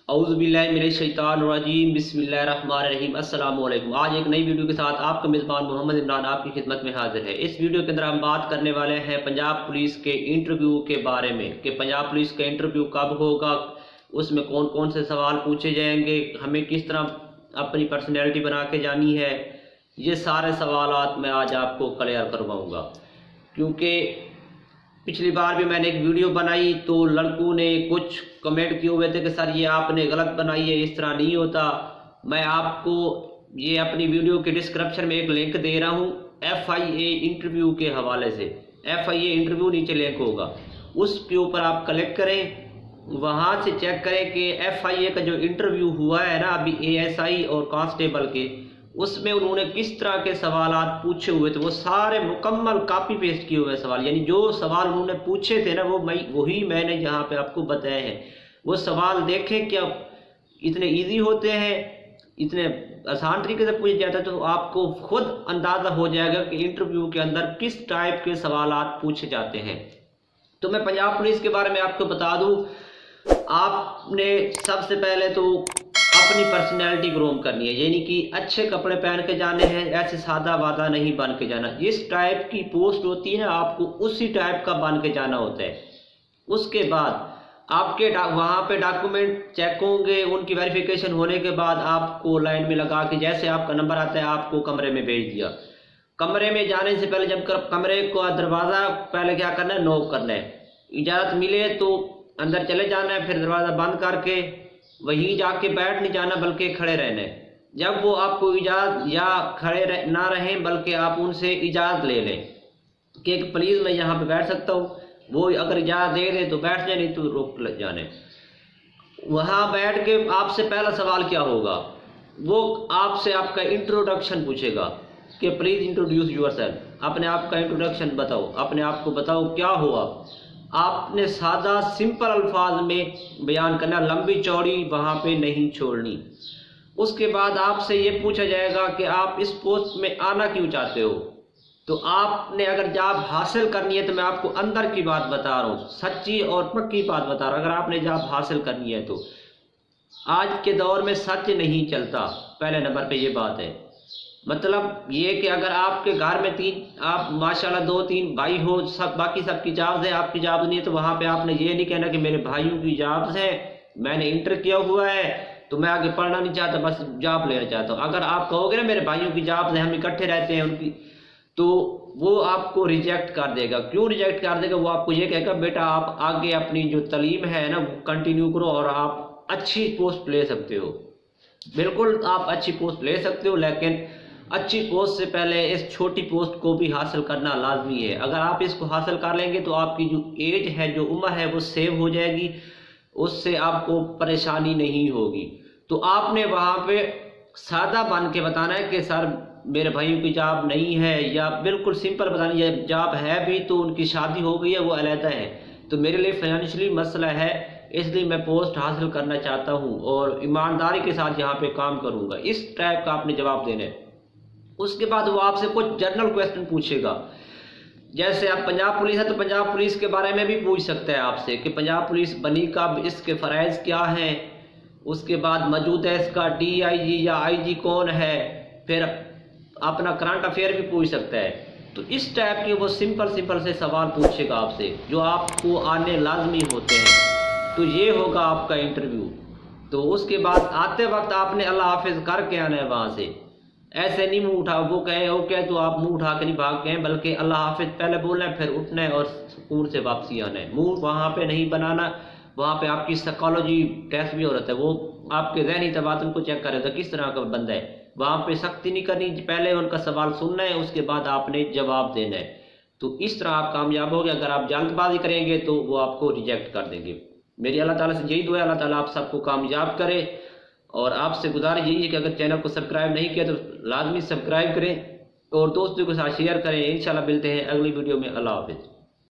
औज़ुबिल्लाहिमिनश्शैतानिर्रजीम बिस्मिल्लाहिर्रहमानिर्रहीम अस्सलाम वालेकुम। आज एक नई वीडियो के साथ आपका मेज़बान मोहम्मद इमरान आपकी खिदमत में हाजिर है। इस वीडियो के अंदर हम बात करने वाले हैं पंजाब पुलिस के इंटरव्यू के बारे में कि पंजाब पुलिस का इंटरव्यू कब होगा, उसमें कौन कौन से सवाल पूछे जाएंगे, हमें किस तरह अपनी पर्सनैलिटी बना के जानी है। ये सारे सवालात मैं आज आपको क्लियर करवाऊँगा, क्योंकि पिछली बार भी मैंने एक वीडियो बनाई तो लड़कों ने कुछ कमेंट किए हुए थे कि सर ये आपने गलत बनाई है, इस तरह नहीं होता। मैं आपको ये अपनी वीडियो के डिस्क्रिप्शन में एक लिंक दे रहा हूँ FIA इंटरव्यू के हवाले से। FIA इंटरव्यू नीचे लिंक होगा, उसके ऊपर आप क्लिक करें, वहाँ से चेक करें कि FIA का जो इंटरव्यू हुआ है ना अभी ASI और कांस्टेबल के, उसमें उन्होंने किस तरह के सवालात पूछे हुए थे। वो सारे मुकम्मल कॉपी पेस्ट किए हुए सवाल, यानी जो सवाल उन्होंने पूछे थे ना वही मैंने यहाँ पे आपको बताए हैं। वो सवाल देखें क्या इतने इजी होते हैं, इतने आसान तरीके से पूछे जाते हैं, तो आपको खुद अंदाज़ा हो जाएगा कि इंटरव्यू के अंदर किस टाइप के सवालात पूछे जाते हैं। तो मैं पंजाब पुलिस के बारे में आपको बता दूँ, आपने सबसे पहले तो अपनी पर्सनैलिटी ग्रूम करनी है, यानी कि अच्छे कपड़े पहन के जाने हैं, ऐसे सादा वादा नहीं बन के जाना। जिस टाइप की पोस्ट होती है आपको उसी टाइप का बन के जाना होता है। उसके बाद आपके वहाँ पे डॉक्यूमेंट चेक होंगे, उनकी वेरिफिकेशन होने के बाद आपको लाइन में लगा के जैसे आपका नंबर आता है आपको कमरे में भेज दिया। कमरे में जाने से पहले जब कमरे का दरवाज़ा पहले क्या करना है, नॉक करना है। इजाज़त मिले तो अंदर चले जाना है, फिर दरवाज़ा बंद करके वहीं जाके बैठ नहीं जाना बल्कि खड़े रहना है। जब वो आपको इजाज़त या खड़े ना रहें बल्कि आप उनसे इजाज़त ले लें कि प्लीज़ मैं यहाँ पे बैठ सकता हूँ, वो अगर इजाज़त दे दे तो बैठ जाए, नहीं तो रोक जाने। वहाँ बैठ के आपसे पहला सवाल क्या होगा, वो आपसे आपका इंट्रोडक्शन पूछेगा कि प्लीज़ इंट्रोड्यूस योरसेल्फ, अपने आप का इंट्रोडक्शन बताओ, अपने आप को बताओ क्या हो आपने सादा सिंपल अल्फाज में बयान करना, लंबी चौड़ी वहाँ पे नहीं छोड़नी। उसके बाद आपसे ये पूछा जाएगा कि आप इस पोस्ट में आना क्यों चाहते हो। तो आपने अगर जॉब हासिल करनी है, तो मैं आपको अंदर की बात बता रहा हूँ, सच्ची और पक्की बात बता रहा हूँ। अगर आपने जॉब हासिल करनी है तो आज के दौर में सच नहीं चलता, पहले नंबर पे ये बात है। मतलब ये कि अगर आपके घर में आप माशाल्लाह 2-3 भाई हो, सब बाकी सबकी जॉब्स है, आपकी जॉब नहीं है, तो वहाँ पे आपने ये नहीं कहना कि मेरे भाइयों की जॉब्स हैं, मैंने इंटर किया हुआ है तो मैं आगे पढ़ना नहीं चाहता, बस जॉब लेना चाहता हूँ। अगर आप कहोगे ना मेरे भाइयों की जॉब्स हैं, हम इकट्ठे रहते हैं उनकी, तो वो आपको रिजेक्ट कर देगा। क्यों रिजेक्ट कर देगा, वो आपको ये कहेगा बेटा आप आगे अपनी जो तालीम है ना वो कंटिन्यू करो और आप अच्छी पोस्ट ले सकते हो। बिल्कुल आप अच्छी पोस्ट ले सकते हो, लेकिन अच्छी पोस्ट से पहले इस छोटी पोस्ट को भी हासिल करना लाजमी है। अगर आप इसको हासिल कर लेंगे तो आपकी जो एज है, जो उम्र है, वो सेव हो जाएगी, उससे आपको परेशानी नहीं होगी। तो आपने वहाँ पे सादा बन के बताना है कि सर मेरे भाइयों की जॉब नहीं है, या बिल्कुल सिंपल बतानी है जॉब है भी तो उनकी शादी हो गई है, वो अलहदा है, तो मेरे लिए फाइनेंशियली मसला है, इसलिए मैं पोस्ट हासिल करना चाहता हूँ और ईमानदारी के साथ यहाँ पे काम करूँगा। इस टाइप का आपने जवाब देना है। उसके बाद वो आपसे कुछ जनरल क्वेश्चन पूछेगा, जैसे आप पंजाब पुलिस है तो पंजाब पुलिस के बारे में भी पूछ सकता है आपसे कि पंजाब पुलिस बनी कब, इसके फ़राइज़ क्या हैं। उसके बाद मौजूद है इसका DIG या IG कौन है, फिर अपना करंट अफेयर भी पूछ सकता है। तो इस टाइप के वो सिंपल से सवाल पूछेगा आपसे जो आपको आने लाजमी होते हैं। तो ये होगा आपका इंटरव्यू। तो उसके बाद आते वक्त आपने अल्लाह हाफिज़ करके आना है वहाँ से, ऐसे नहीं मुंह उठा, वो कहे ओके तो आप मुंह उठा के नहीं भाग गए, बल्कि अल्लाह हाफिज़ पहले बोलना है, फिर उठना है और सुकून से वापसी आना है। मुंह वहाँ पे नहीं बनाना, वहाँ पे आपकी साइकोलॉजी टेस्ट भी हो रहा है, वो आपके ज़हनी तवाज़ुन को चेक कर रहा था किस तरह का बंदा है। वहाँ पे सख्ती नहीं करनी, पहले उनका सवाल सुनना है, उसके बाद आपने जवाब देना है। तो इस तरह आप कामयाब होंगे। अगर आप जल्दबाजी करेंगे तो वो आपको रिजेक्ट कर देंगे। मेरी अल्लाह ताला से यही दुआ है, अल्लाह ताला आप सबको कामयाब करे। और आपसे गुजारिश यही है कि अगर चैनल को सब्सक्राइब नहीं किया तो लाजमी सब्सक्राइब करें और दोस्तों के साथ शेयर करें। इंशाल्लाह मिलते हैं अगली वीडियो में। अल्लाह हाफिज़।